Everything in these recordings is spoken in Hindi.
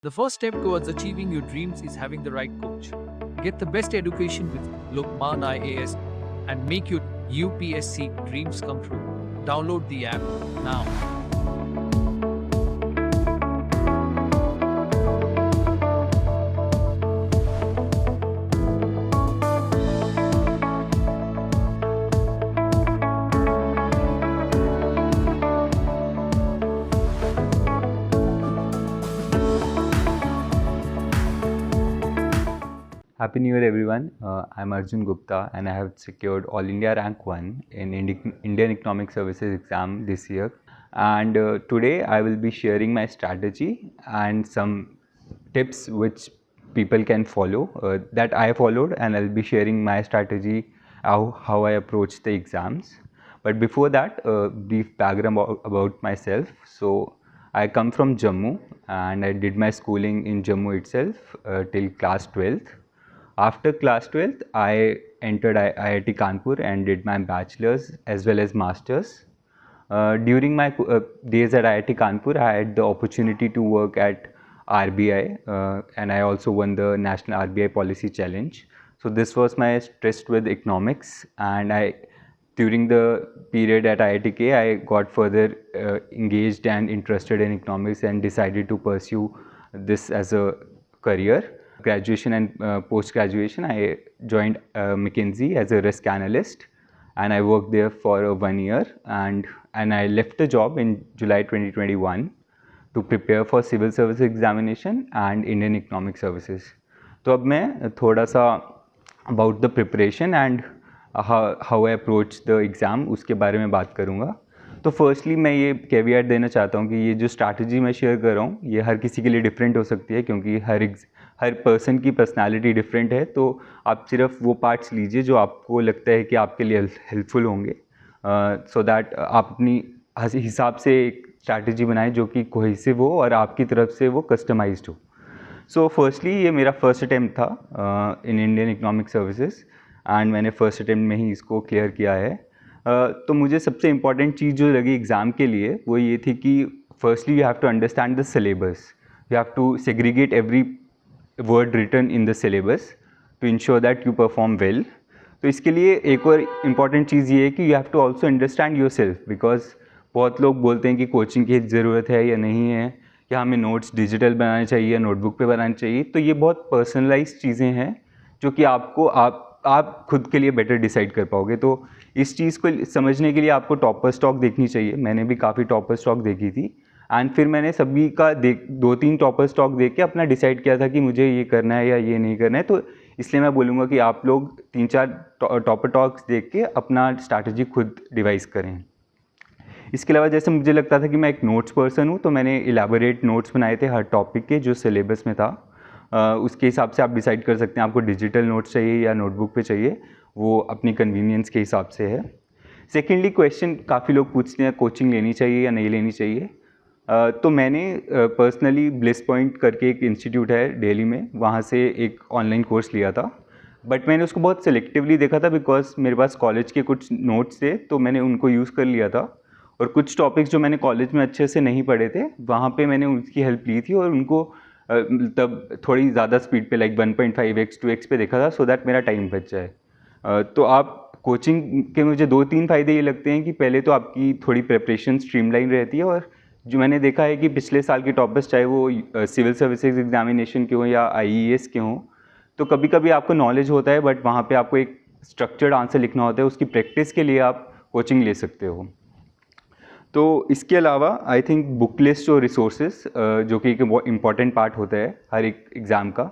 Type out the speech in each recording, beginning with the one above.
The first step towards achieving your dreams is having the right coach. Get the best education with Lokman IAS and make your UPSC dreams come true. Download the app now. Happy New Year, everyone. I'm Arjun Gupta, and I have secured All India Rank 1 in Indian Economic Services exam this year. And today I will be sharing my strategy and some tips which people can follow that I followed, and I'll be sharing my strategy, how I approach the exams. But before that, brief background about myself. So I come from Jammu, and I did my schooling in Jammu itself till class 12th. After class 12th, I entered IIT Kanpur and did my bachelor's as well as master's. During my days at IIT Kanpur, I had the opportunity to work at RBI, and I also won the National RBI Policy Challenge. So this was my tryst with economics, and during the period at IITK, I got further engaged and interested in economics and decided to pursue this as a career. Graduation and post-graduation, I joined McKinsey as a risk analyst, and I worked there for 1 year, and I left the job in July 2021 to prepare for civil service examination and Indian economic services. तो अब मैं थोड़ा सा about the preparation and how I approach the exam उसके बारे में बात करूँगा. तो फर्स्टली मैं ये कैवियट देना चाहता हूँ कि ये जो स्ट्रैटेजी मैं शेयर कर रहा हूँ ये हर किसी के लिए डिफरेंट हो सकती है, क्योंकि हर पर्सन की पर्सनालिटी डिफरेंट है. तो आप सिर्फ वो पार्ट्स लीजिए जो आपको लगता है कि आपके लिए हेल्पफुल होंगे, सो दैट आप अपनी हिसाब से एक स्ट्रैटेजी बनाएं जो कि कोहेसिव हो और आपकी तरफ से वो कस्टमाइज्ड हो. सो फर्स्टली ये मेरा फर्स्ट अटैम्प्ट था in Indian economic services, and मैंने फर्स्ट अटैम्प्ट में ही इसको क्लियर किया है. तो मुझे सबसे इम्पॉर्टेंट चीज़ जो लगी एग्ज़ाम के लिए वो ये थी कि firstly you have to understand the syllabus. You have to segregate every word written in the syllabus to ensure that you perform well. तो इसके लिए एक और इम्पॉर्टेंट चीज़ ये है कि you have to also understand yourself, because बहुत लोग बोलते हैं कि कोचिंग की ज़रूरत है या नहीं है, या हमें नोट्स डिजिटल बनाने चाहिए या नोटबुक पे बनाने चाहिए. तो ये बहुत पर्सनलाइज चीज़ें हैं जो कि आपको आप खुद के लिए बेटर डिसाइड कर पाओगे. तो इस चीज़ को समझने के लिए आपको टॉपर स्टॉक देखनी चाहिए. मैंने भी काफ़ी टॉपर स्टॉक देखी थी, एंड फिर मैंने सभी का 2-3 टॉपर स्टॉक देख के अपना डिसाइड किया था कि मुझे ये करना है या ये नहीं करना है. तो इसलिए मैं बोलूँगा कि आप लोग 3-4 टॉपर टॉक्स देख के अपना स्ट्रैटेजी खुद डिवाइस करें. इसके अलावा जैसे मुझे लगता था कि मैं एक नोट्स पर्सन हूँ, तो मैंने इलेबोरेट नोट्स बनाए थे हर टॉपिक के जो सिलेबस में था. उसके हिसाब से आप डिसाइड कर सकते हैं आपको डिजिटल नोट्स चाहिए या नोटबुक पे चाहिए, वो अपनी कन्वीनियंस के हिसाब से है. सेकेंडली क्वेश्चन काफ़ी लोग पूछते हैं कोचिंग लेनी चाहिए या नहीं लेनी चाहिए. तो मैंने पर्सनली ब्लिस पॉइंट करके एक इंस्टीट्यूट है दिल्ली में, वहाँ से एक ऑनलाइन कोर्स लिया था. बट मैंने उसको बहुत सेलेक्टिवली देखा था, बिकॉज मेरे पास कॉलेज के कुछ नोट्स थे तो मैंने उनको यूज़ कर लिया था, और कुछ टॉपिक्स जो मैंने कॉलेज में अच्छे से नहीं पढ़े थे वहाँ पे मैंने उनकी हेल्प ली थी, और उनको तब थोड़ी ज़्यादा स्पीड पे लाइक 1.5x 2x पे देखा था, सो दैट मेरा टाइम बच जाए. तो आप कोचिंग के मुझे 2-3 फ़ायदे ये लगते हैं कि पहले तो आपकी थोड़ी प्रिपरेशन स्ट्रीमलाइन रहती है, और जो मैंने देखा है कि पिछले साल के टॉपर्स चाहे वो सिविल सर्विसेज एग्जामिनेशन के हों या IES के हों, तो कभी कभी आपको नॉलेज होता है बट वहाँ पे आपको एक स्ट्रक्चर्ड आंसर लिखना होता है. उसकी प्रैक्टिस के लिए आप कोचिंग ले सकते हो. तो इसके अलावा आई थिंक बुक लिस्ट और रिसोर्सेज जो कि एक बहुत इंपॉर्टेंट पार्ट होता है हर एक एग्ज़ाम का.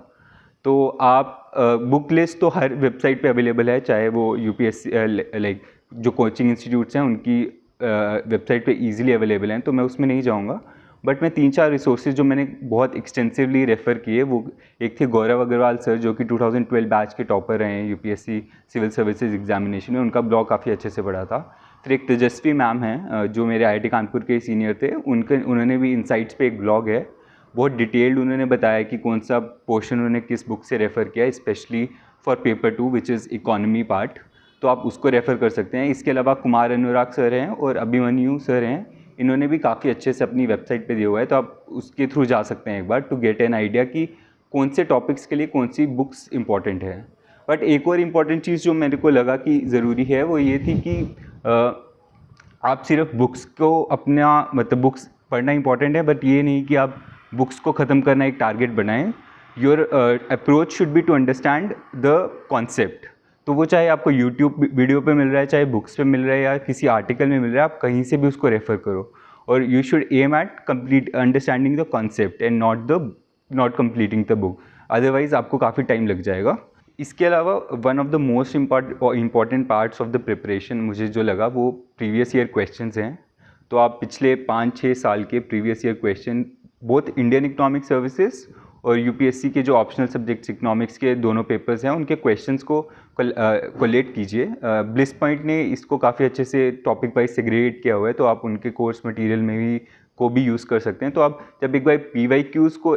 तो आप बुक लिस्ट तो हर वेबसाइट पे अवेलेबल है, चाहे वो UPSC लाइक जो कोचिंग इंस्टीट्यूट्स हैं उनकी वेबसाइट पे इजीली अवेलेबल हैं, तो मैं उसमें नहीं जाऊँगा. बट मैं 3-4 रिसोर्सेज जो मैंने बहुत एक्सटेंसिवली रेफ़र किए, वो एक थे गौरव अग्रवाल सर जो कि 2012 बैच के टॉपर रहे हैं UPSC सिविल सर्विसेज एग्जामिनेशन में, उनका ब्लॉग काफ़ी अच्छे से पढ़ा था. फिर एक तेजस्वी मैम हैं जो मेरे IIT कानपुर के सीनियर थे, उन्होंने भी इनसाइट्स पे एक ब्लॉग है, बहुत डिटेल्ड उन्होंने बताया कि कौन सा पोर्शन उन्होंने किस बुक से रेफ़र किया, specially for paper 2 which is economy part. तो आप उसको रेफ़र कर सकते हैं. इसके अलावा कुमार अनुराग सर हैं और अभिमन्यु सर हैं, इन्होंने भी काफ़ी अच्छे से अपनी वेबसाइट पे दिया हुआ है, तो आप उसके थ्रू जा सकते हैं एक बार टू गेट एन आइडिया कि कौन से टॉपिक्स के लिए कौन सी बुक्स इंपॉर्टेंट है। बट एक और इम्पॉर्टेंट चीज़ जो मेरे को लगा कि ज़रूरी है वो ये थी कि आप सिर्फ बुक्स को अपना मतलब बुक्स पढ़ना इंपॉर्टेंट है, बट ये नहीं कि आप बुक्स को ख़त्म करना एक टारगेट बनाएं। Your approach should be to understand the concept. तो वो चाहे आपको यूट्यूब वीडियो पे मिल रहा है, चाहे बुक्स पे मिल रहा है, या किसी आर्टिकल में मिल रहा है, आप कहीं से भी उसको रेफ़र करो। और you should aim at complete understanding the concept and not completing the book, otherwise आपको काफ़ी टाइम लग जाएगा। इसके अलावा one of the most important parts of the preparation मुझे जो लगा वो प्रीवियस ईयर क्वेश्चंस हैं। तो आप पिछले 5-6 साल के previous year question both Indian economic services और यूपीएससी के जो ऑप्शनल सब्जेक्ट्स इकोनॉमिक्स के दोनों पेपर्स हैं उनके क्वेश्चंस को कोलेक्ट कीजिए। ब्लिस पॉइंट ने इसको काफ़ी अच्छे से टॉपिक वाइज सेग्रीगेट किया हुआ है, तो आप उनके कोर्स मटेरियल में भी को भी यूज़ कर सकते हैं। तो आप जब एक बार PYQs को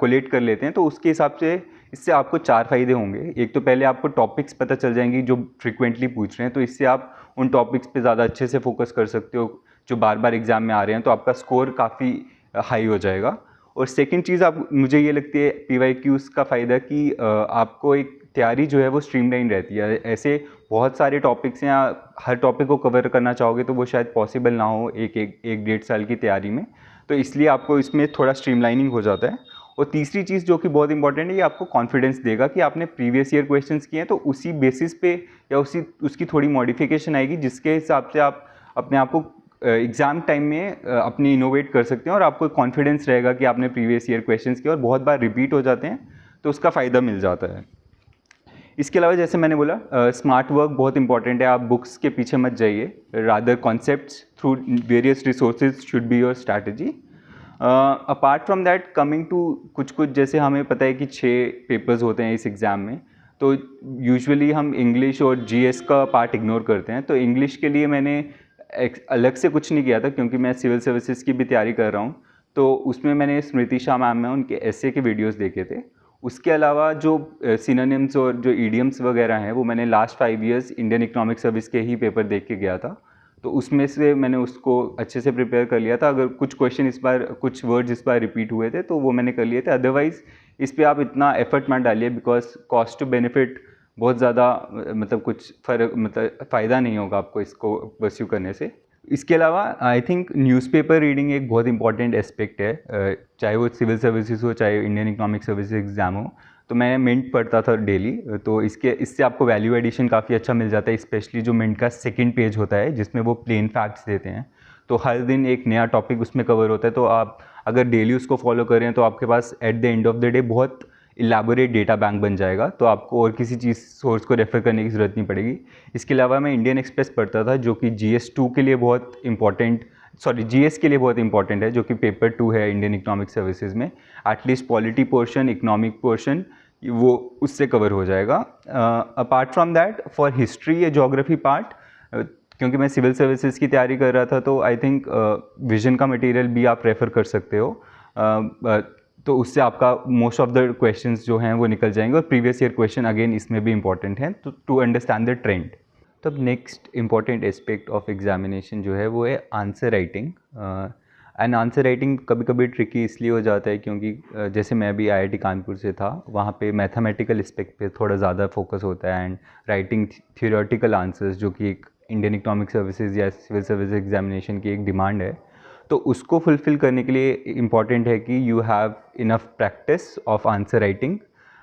कोलेक्ट कर लेते हैं तो उसके हिसाब से इससे आपको 4 फ़ायदे होंगे। एक तो पहले आपको टॉपिक्स पता चल जाएंगी जो फ्रिक्वेंटली पूछ रहे हैं, तो इससे आप उन टॉपिक्स पे ज़्यादा अच्छे से फोकस कर सकते हो जो बार बार एग्ज़ाम में आ रहे हैं, तो आपका स्कोर काफ़ी हाई हो जाएगा। और सेकंड चीज़ आप मुझे ये लगती है PYQs का फ़ायदा कि आपको एक तैयारी जो है वो स्ट्रीमलाइन रहती है। ऐसे बहुत सारे टॉपिक्स हैं, हर टॉपिक को कवर करना चाहोगे तो वो शायद पॉसिबल ना हो एक 1.5 साल की तैयारी में, तो इसलिए आपको इसमें थोड़ा स्ट्रीमलाइनिंग हो जाता है। और तीसरी चीज़ जो कि बहुत इंपॉर्टेंट है, ये आपको कॉन्फिडेंस देगा कि आपने प्रीवियस ईयर क्वेश्चंस किए हैं, तो उसी बेसिस पे या उसकी थोड़ी मॉडिफिकेशन आएगी जिसके हिसाब से आप अपने आप को एग्ज़ाम टाइम में अपनी इनोवेट कर सकते हैं और आपको कॉन्फिडेंस रहेगा कि आपने प्रीवियस ईयर क्वेश्चंस किए और बहुत बार रिपीट हो जाते हैं, तो उसका फ़ायदा मिल जाता है। इसके अलावा जैसे मैंने बोला स्मार्ट वर्क बहुत इंपॉर्टेंट है। आप बुक्स के पीछे मत जाइए, rather concepts through various resources should be your strategy. Apart from that coming to कुछ जैसे हमें पता है कि 6 पेपर्स होते हैं इस एग्ज़ाम में, तो यूजुअली हम इंग्लिश और GS का पार्ट इग्नोर करते हैं। तो इंग्लिश के लिए मैंने अलग से कुछ नहीं किया था क्योंकि मैं सिविल सर्विसेज की भी तैयारी कर रहा हूँ, तो उसमें मैंने स्मृति शाह मैम में उनके ऐसे के वीडियोस देखे थे। उसके अलावा जो सिनोनिम्स और जो ईडियम्स वगैरह हैं वो मैंने last 5 years Indian economic service के ही पेपर देख के गया था, तो उसमें से मैंने उसको अच्छे से प्रिपेयर कर लिया था। अगर कुछ क्वेश्चन इस बार, कुछ वर्ड्स इस बार रिपीट हुए थे तो वो मैंने कर लिए थे, अदरवाइज़ इस पर आप इतना एफर्ट मत डालिए बिकॉज कॉस्ट टू बेनिफिट बहुत ज़्यादा मतलब कुछ फ़र्क मतलब फ़ायदा नहीं होगा आपको इसको परस्यू करने से। इसके अलावा आई थिंक न्यूज़पेपर रीडिंग एक बहुत इंपॉर्टेंट एस्पेक्ट है, चाहे वो सिविल सर्विसेज हो चाहे इंडियन इकोनॉमिक सर्विसेज एग्ज़ाम हो। तो मैं मिंट पढ़ता था डेली, तो इससे आपको वैल्यू एडिशन काफ़ी अच्छा मिल जाता है, स्पेशली जो मिंट का सेकंड पेज होता है जिसमें वो प्लेन फैक्ट्स देते हैं, तो हर दिन एक नया टॉपिक उसमें कवर होता है। तो आप अगर डेली उसको फॉलो करें तो आपके पास at the end of the day बहुत इलेबोरेट डेटा बैंक बन जाएगा, तो आपको और किसी चीज़ सोर्स को रेफ़र करने की ज़रूरत नहीं पड़ेगी। इसके अलावा मैं इंडियन एक्सप्रेस पढ़ता था जो कि GS2 के लिए बहुत इंपॉर्टेंट, GS के लिए बहुत इंपॉर्टेंट है, जो कि पेपर 2 है इंडियन इकोनॉमिक सर्विसेज में। At least polity portion, economic portion वो उससे कवर हो जाएगा। Apart from that for history या जोग्राफी पार्ट, क्योंकि मैं सिविल सर्विसेज की तैयारी कर रहा था, तो आई थिंक विजन का मटेरियल भी आप रेफ़र कर सकते हो, तो उससे आपका मोस्ट ऑफ द क्वेश्चंस जो हैं वो निकल जाएंगे। और प्रीवियस ईयर क्वेश्चन अगेन इसमें भी इंपॉर्टेंट हैं टू अंडरस्टैंड द ट्रेंड। तब next important aspect of examination जो है वो है answer writing. And answer writing कभी कभी ट्रिकी इसलिए हो जाता है क्योंकि जैसे मैं भी IIT कानपुर से था, वहाँ पे मैथमेटिकल एस्पेक्ट पे थोड़ा ज़्यादा फोकस होता है एंड राइटिंग थियोरेटिकल आंसर्स, जो कि एक इंडियन इकोनॉमिक सर्विसेज या सिविल सर्विस एग्जामिनेशन की एक डिमांड है। तो उसको फुलफ़िल करने के लिए इम्पॉर्टेंट है कि you have enough practice of answer writing,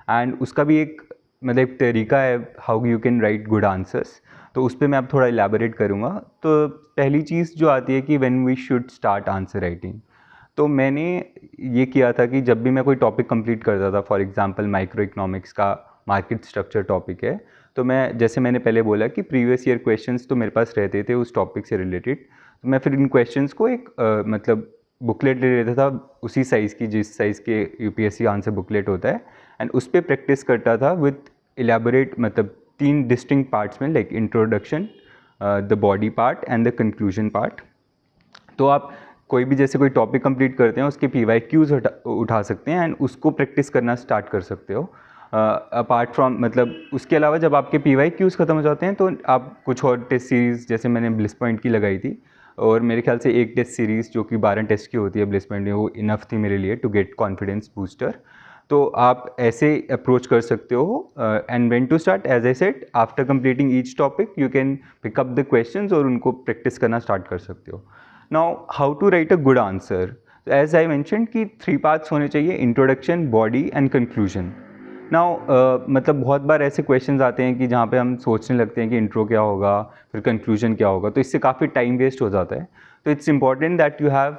and उसका भी एक मतलब एक तरीका है how you can write good answers, तो उस पर मैं अब थोड़ा इलेबोरेट करूँगा। तो पहली चीज़ जो आती है कि when we should start answer writing, तो मैंने ये किया था कि जब भी मैं कोई टॉपिक कंप्लीट करता था, फॉर एग्जांपल माइक्रो इकोनॉमिक्स का मार्केट स्ट्रक्चर टॉपिक है, तो मैं जैसे मैंने पहले बोला कि प्रीवियस ईयर क्वेश्चंस तो मेरे पास रहते थे उस टॉपिक से रिलेटेड, तो मैं फिर इन क्वेश्चंस को एक मतलब बुकलेट ले लेता था उसी साइज़ की जिस साइज़ के UPSC आंसर बुकलेट होता है, एंड उस पर प्रैक्टिस करता था विथ इलेबोरेट मतलब 3 डिस्टिंक्ट पार्ट्स में, like introduction, the body part and the conclusion part. तो आप कोई भी जैसे कोई टॉपिक कंप्लीट करते हैं उसके PYQs उठा सकते हैं एंड उसको प्रैक्टिस करना स्टार्ट कर सकते हो। अपार्ट फ्रॉम मतलब उसके अलावा जब आपके PYQs ख़त्म हो जाते हैं तो आप कुछ और टेस्ट सीरीज़ जैसे मैंने ब्लिस पॉइंट की लगाई थी, और मेरे ख्याल से एक टेस्ट सीरीज़ जो कि 12 टेस्ट की होती है ब्लिसमेंट में, वो इनफ थी मेरे लिए टू गेट कॉन्फिडेंस बूस्टर। तो आप ऐसे अप्रोच कर सकते हो। And when to start, as I said, after completing each topic you can pick up the questions और उनको प्रैक्टिस करना स्टार्ट कर सकते हो। Now how to write a good answer, as I mentioned कि 3 पार्ट्स होने चाहिए, introduction, body and conclusion. Now मतलब बहुत बार ऐसे क्वेश्चंस आते हैं कि जहाँ पे हम सोचने लगते हैं कि इंट्रो क्या होगा, फिर कंक्लूजन क्या होगा, तो इससे काफ़ी टाइम वेस्ट हो जाता है। तो it's important that you have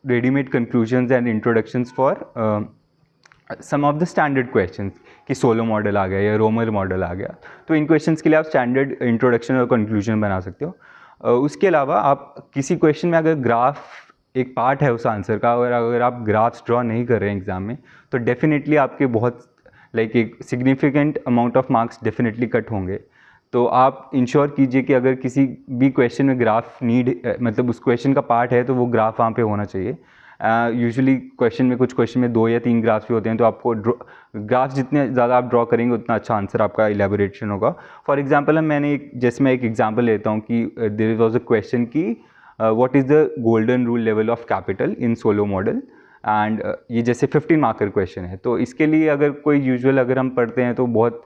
readymade conclusions and introductions for some of the standard questions, कि सोलो मॉडल आ गया या रोमर मॉडल आ गया, तो इन क्वेश्चंस के लिए आप स्टैंडर्ड इंट्रोडक्शन और कंक्लूजन बना सकते हो। उसके अलावा आप किसी क्वेश्चन में अगर ग्राफ एक पार्ट है उस आंसर का, और अगर आप ग्राफ्स ड्रॉ नहीं कर रहे हैं एग्जाम में, तो डेफिनेटली आपके बहुत एक significant amount of marks definitely cut होंगे। तो आप इंश्योर कीजिए कि अगर किसी भी क्वेश्चन में ग्राफ मतलब उस क्वेश्चन का पार्ट है, तो वो ग्राफ वहाँ पे होना चाहिए। यूजुअली क्वेश्चन में, कुछ क्वेश्चन में 2 या 3 ग्राफ्स भी होते हैं, तो आपको ग्राफ्स जितने ज़्यादा आप ड्रॉ करेंगे उतना अच्छा आंसर आपका इलेबोरेशन होगा। फॉर एग्जांपल मैं एक एग्जांपल लेता हूँ कि देयर वाज अ क्वेश्चन कि what is the golden rule level of capital in Solow model, and ये जैसे 15 मार्कर क्वेश्चन है। तो इसके लिए अगर कोई यूजुअल अगर हम पढ़ते हैं तो बहुत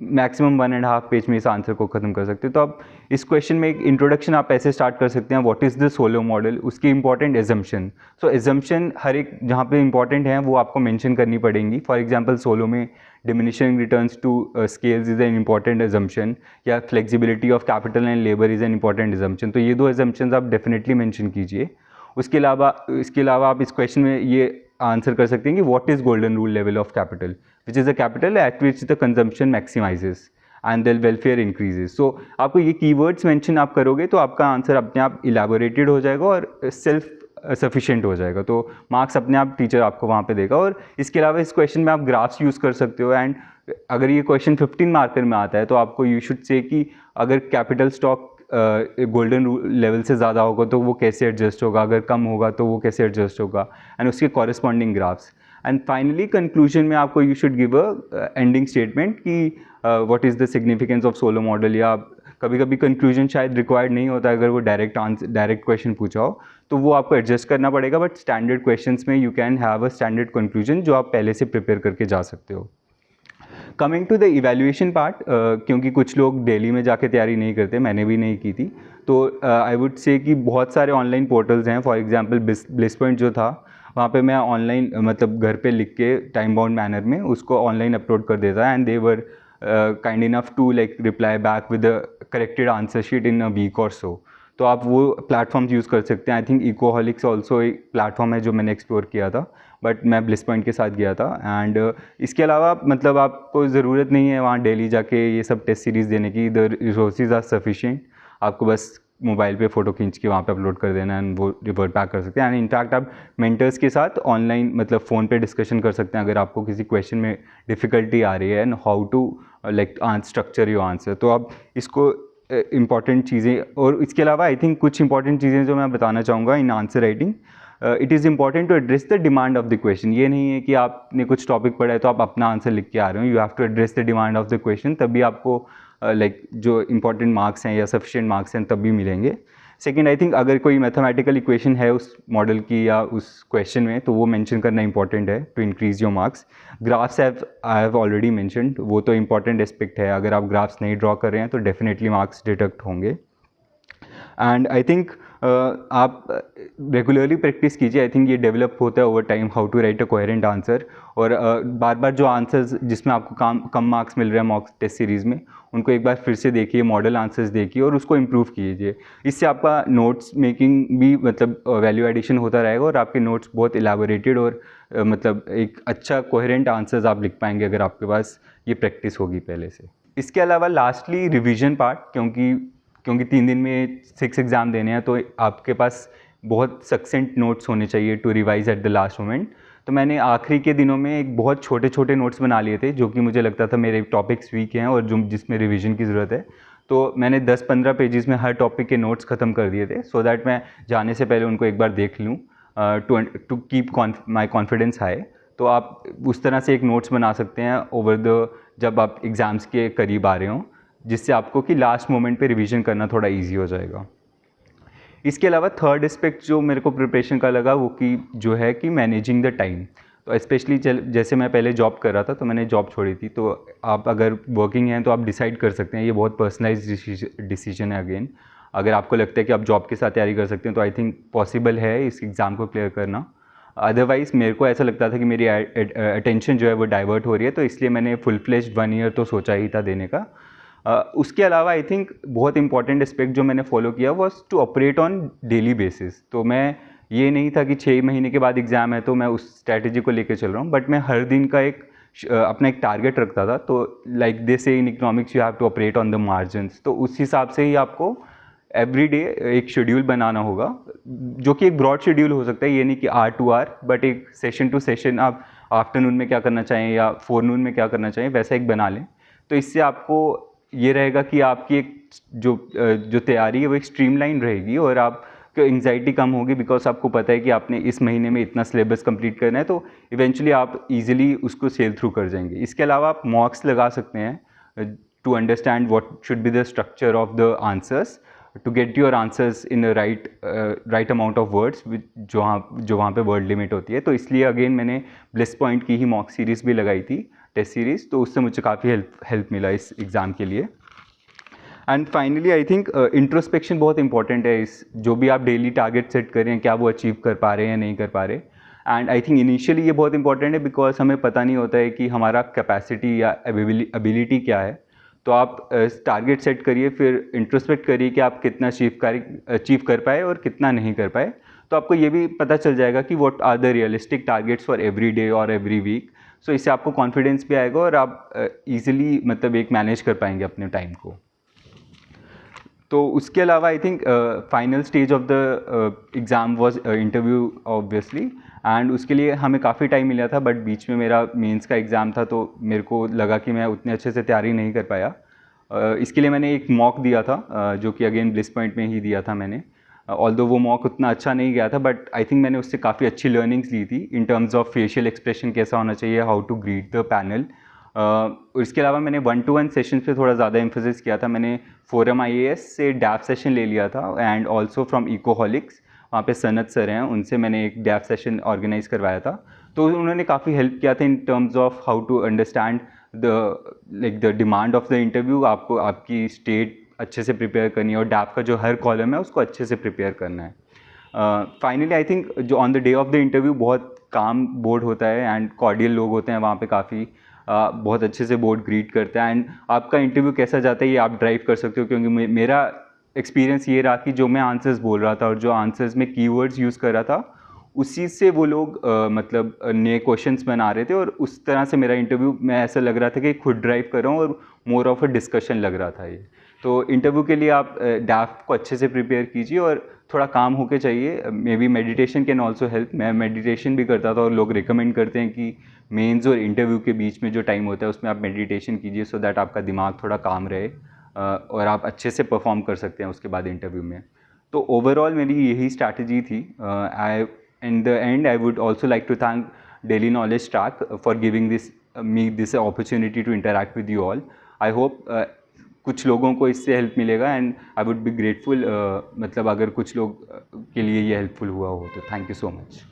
मैक्सिमम 1.5 पेज में इस आंसर को ख़त्म कर सकते हैं। तो आप इस क्वेश्चन में एक इंट्रोडक्शन आप ऐसे स्टार्ट कर सकते हैं, what is the Solow model, उसकी इंपॉर्टेंट एजम्पशन। सो एजम्पशन हर एक जहाँ पे इंपॉर्टेंट है वो आपको मेंशन करनी पड़ेंगी। फॉर एग्जांपल सोलो में diminishing returns to scales is an important assumption, या flexibility of capital and labour is an important assumption. तो ये 2 एजम्पशंस आप डेफिनेटली मेंशन कीजिए। इसके अलावा आप इस क्वेश्चन में ये आंसर कर सकते हैं कि what is golden rule level of capital, which is the capital at which the consumption maximises and the welfare increases. So आपको ये कीवर्ड्स मेंशन आप करोगे तो आपका आंसर अपने आप इलेबोरेटेड हो जाएगा और सेल्फ सफिशिएंट हो जाएगा, तो मार्क्स अपने आप टीचर आपको वहाँ पे देगा। और इसके अलावा इस क्वेश्चन में आप ग्राफ्स यूज़ कर सकते हो। एंड अगर ये क्वेश्चन 15 मार्कर में आता है तो आपको यू शुड से कि अगर कैपिटल स्टॉक गोल्डन लेवल से ज़्यादा होगा तो वो कैसे एडजस्ट होगा, अगर कम होगा तो वो कैसे एडजस्ट होगा, एंड उसके corresponding graphs. And finally conclusion में आपको you should give a ending statement कि what is the significance of Solow model, या कभी कभी कंक्लूजन शायद रिक्वायर्ड नहीं होता अगर वो डायरेक्ट क्वेश्चन पूछा हो, तो वो आपको एडजस्ट करना पड़ेगा। बट स्टैंडर्ड क्वेश्चंस में you can have a standard conclusion जो आप पहले से प्रिपेयर करके जा सकते हो। Coming to the evaluation part, क्योंकि कुछ लोग दिल्ली में जाके तैयारी नहीं करते, मैंने भी नहीं की थी, तो आई वुड से कि बहुत सारे ऑनलाइन पोर्टल्स हैं। फॉर एग्जांपल ब्लिसपॉइंट जो था, वहाँ पे मैं ऑनलाइन मतलब घर पे लिख के टाइम बाउंड मैनर में उसको ऑनलाइन अपलोड कर देता, and they were kind enough to reply back with a corrected answer sheet in a week or so. तो आप वो प्लेटफॉर्म्स यूज़ कर सकते हैं। आई थिंक इकोहॉलिक्स ऑल्सो एक प्लेटफॉर्म है जो मैंने एक्सप्लोर किया था, बट मैं ब्लिसपॉइंट के साथ गया था। एंड इसके अलावा मतलब आपको ज़रूरत नहीं है वहाँ डेली जाके ये सब टेस्ट सीरीज़ देने की, द रिसोर्सेज आर सफिशिएंट। आपको बस मोबाइल पे फ़ोटो खींच के वहाँ पे अपलोड कर देना एंड वो रिवर्ट बैक कर सकते हैं। एंड इनफैक्ट आप मेंटर्स के साथ ऑनलाइन मतलब फ़ोन पे डिस्कशन कर सकते हैं अगर आपको किसी क्वेश्चन में डिफ़िकल्टी आ रही है, and how to structure your answer. तो आप इसको इम्पॉर्टेंट चीज़ें, और इसके अलावा आई थिंक कुछ इंपॉर्टेंट चीज़ें जो मैं बताना चाहूँगा in answer writing. It is important to address the demand of the question. ये नहीं है कि आपने कुछ टॉपिक पढ़ा है तो आप अपना आंसर लिख के आ रहे हो। You have to address the demand of the question, तभी आपको जो इंपॉर्टेंट मार्क्स हैं या सफिशिएंट मार्क्स हैं तभी मिलेंगे। सेकंड, आई थिंक अगर कोई मैथमेटिकल इक्वेशन है उस मॉडल की या उस क्वेश्चन में, तो वो मेंशन करना इंपॉर्टेंट है to increase your marks. Graphs I have already mentioned, वो तो इंपॉर्टेंट एस्पेक्ट है। अगर आप ग्राफ्स नहीं ड्रॉ कर रहे हैं तो डेफिनेटली मार्क्स डिडक्ट होंगे। एंड आई थिंक आप रेगुलरली प्रैक्टिस कीजिए। आई थिंक ये डेवलप होता है over time, how to write a coherent answer. और बार बार जो आंसर्स जिसमें आपको कम मार्क्स मिल रहे हैं मॉक टेस्ट सीरीज़ में, उनको एक बार फिर से देखिए, मॉडल आंसर्स देखिए और उसको इम्प्रूव कीजिए। इससे आपका नोट्स मेकिंग भी मतलब वैल्यू एडिशन होता रहेगा और आपके नोट्स बहुत इलेबोरेटेड और मतलब एक अच्छा कोहेरेंट आंसर्स आप लिख पाएंगे अगर आपके पास ये प्रैक्टिस होगी पहले से। इसके अलावा लास्टली रिवीजन पार्ट, क्योंकि 3 दिन में 6 एग्ज़ाम देने हैं, तो आपके पास बहुत सक्सेंट नोट्स होने चाहिए to revise at the last moment. तो मैंने आखिरी के दिनों में एक बहुत छोटे छोटे नोट्स बना लिए थे, जो कि मुझे लगता था मेरे टॉपिक्स वीक हैं और जिसमें रिवीजन की ज़रूरत है। तो मैंने 10-15 पेजेस में हर टॉपिक के नोट्स ख़त्म कर दिए थे, सो दैट मैं जाने से पहले उनको एक बार देख लूँ, to keep my confidence high. तो आप उस तरह से एक नोट्स बना सकते हैं जब आप एग्ज़ाम्स के करीब आ रहे हों, जिससे आपको कि लास्ट मोमेंट पे रिवीजन करना थोड़ा इजी हो जाएगा। इसके अलावा थर्ड एस्पेक्ट जो मेरे को प्रिपरेशन का लगा वो कि जो है कि मैनेजिंग द टाइम। तो स्पेशली जैसे मैं पहले जॉब कर रहा था तो मैंने जॉब छोड़ी थी, तो आप अगर वर्किंग हैं तो आप डिसाइड कर सकते हैं, ये बहुत पर्सनलाइज डिसीजन है अगेन। अगर आपको लगता है कि आप जॉब के साथ तैयारी कर सकते हैं तो आई थिंक पॉसिबल है इस एग्ज़ाम को क्लियर करना। अदरवाइज़ मेरे को ऐसा लगता था कि मेरी अटेंशन जो है वो डाइवर्ट हो रही है, तो इसलिए मैंने फुल फ्लेज्ड 1 ईयर तो सोचा ही था देने का। उसके अलावा आई थिंक बहुत इंपॉर्टेंट एस्पेक्ट जो मैंने फॉलो किया was to operate on daily basis. तो मैं ये नहीं था कि 6 महीने के बाद एग्ज़ाम है तो मैं उस स्ट्रैटेजी को लेकर चल रहा हूँ, बट मैं हर दिन का अपना एक टारगेट रखता था। तो like they say in economics you have to operate on the margins, तो उस हिसाब से ही आपको एवरी डे एक शेड्यूल बनाना होगा, जो कि एक ब्रॉड शेड्यूल हो सकता है, ये नहीं कि आर टू आर, बट एक सेशन टू सेशन आप आफ्टरनून में क्या करना चाहें या फोरनून में क्या करना चाहें वैसा एक बना लें। तो इससे आपको ये रहेगा कि आपकी एक जो तैयारी है वो एक स्ट्रीमलाइन रहेगी और आपको एंग्जाइटी कम होगी, बिकॉज आपको पता है कि आपने इस महीने में इतना सिलेबस कंप्लीट करना है, तो इवेंचुअली आप इजीली उसको सेल थ्रू कर जाएंगे। इसके अलावा आप मॉक्स लगा सकते हैं to understand what should be the structure of the answers, to get your answers in right amount of words, जो वहाँ पे वर्ड लिमिट होती है। तो इसलिए अगेन मैंने ब्लिस पॉइंट की ही मॉक सीरीज़ भी लगाई थी, टेस्ट सीरीज़, तो उससे मुझे काफ़ी हेल्प मिला इस एग्ज़ाम के लिए। And finally I think introspection बहुत इंपॉर्टेंट है। इस जो भी आप डेली टारगेट सेट कर रहे हैं क्या वो अचीव कर पा रहे हैं या नहीं कर पा रहे। एंड आई थिंक इनिशियली ये बहुत इंपॉर्टेंट है बिकॉज हमें पता नहीं होता है कि हमारा कैपेसिटी या एबिलिटी क्या है। तो आप टारगेट सेट करिए, फिर इंट्रोस्पेक्ट करिए कि आप कितना अचीव कर पाए और कितना नहीं कर पाए। तो आपको ये भी पता चल जाएगा कि what are the realistic targets for every day और एवरी वीक। सो इससे आपको कॉन्फिडेंस भी आएगा और आप ईजिली मतलब एक मैनेज कर पाएंगे अपने टाइम को। तो उसके अलावा I think final stage of the exam was interview obviously, and उसके लिए हमें काफ़ी टाइम मिला था, बट बीच में मेरा मेंस का एग्ज़ाम था तो मेरे को लगा कि मैं उतने अच्छे से तैयारी नहीं कर पाया। इसके लिए मैंने एक मॉक दिया था जो कि अगेन ब्लिस पॉइंट में ही दिया था मैंने। ऑल्दो वो मॉक उतना अच्छा नहीं गया था, बट आई थिंक मैंने उससे काफ़ी अच्छी लर्निंग्स ली थी in terms of facial expression कैसा होना चाहिए, how to greet the panel. इसके अलावा मैंने 1-to-1 सेशन पे थोड़ा ज़्यादा एम्फोसिस किया था। मैंने फोरम IAS से डैफ सेशन ले लिया था एंड ऑल्सो फ्रॉम इकोहॉलिक्स, वहाँ पे सनत सर हैं, उनसे मैंने एक डैफ सेशन ऑर्गेनाइज करवाया था। तो उन्होंने काफ़ी हेल्प किया था in terms of how to understand the demand of the interview. आपको आपकी स्टेट अच्छे से प्रिपेयर करनी है और डैफ का जो हर कॉलम है उसको अच्छे से प्रिपेयर करना है। फाइनली आई थिंक जो on the day of the interview बहुत काम बोर्ड होता है एंड कॉर्डियल लोग होते हैं वहाँ पे, काफ़ी बहुत अच्छे से बोर्ड ग्रीट करता है। एंड आपका इंटरव्यू कैसा जाता है ये आप ड्राइव कर सकते हो, क्योंकि मेरा एक्सपीरियंस ये रहा कि जो मैं आंसर्स बोल रहा था और जो आंसर्स में कीवर्ड्स यूज़ कर रहा था उसी से वो लोग मतलब नए क्वेश्चंस बना रहे थे, और उस तरह से मेरा इंटरव्यू मैं ऐसा लग रहा था कि खुद ड्राइव कर रहा हूँ और मोर ऑफ अ डिस्कशन लग रहा था ये। तो इंटरव्यू के लिए आप डैफ को अच्छे से प्रिपेयर कीजिए और थोड़ा काम होके चाहिए। May be meditation can also help. मैं मेडिटेशन भी करता था और लोग रिकमेंड करते हैं कि मेंस और इंटरव्यू के बीच में जो टाइम होता है उसमें आप मेडिटेशन कीजिए, सो दैट आपका दिमाग थोड़ा काम रहे और आप अच्छे से परफॉर्म कर सकते हैं उसके बाद इंटरव्यू में। तो ओवरऑल मेरी यही स्ट्रैटेजी थी। In the end I would also like to thank Daily Knowledge Track for giving this opportunity to interact with you all. I hope कुछ लोगों को इससे हेल्प मिलेगा and I would be grateful, मतलब अगर कुछ लोग के लिए ये हेल्पफुल हुआ हो तो। Thank you so much.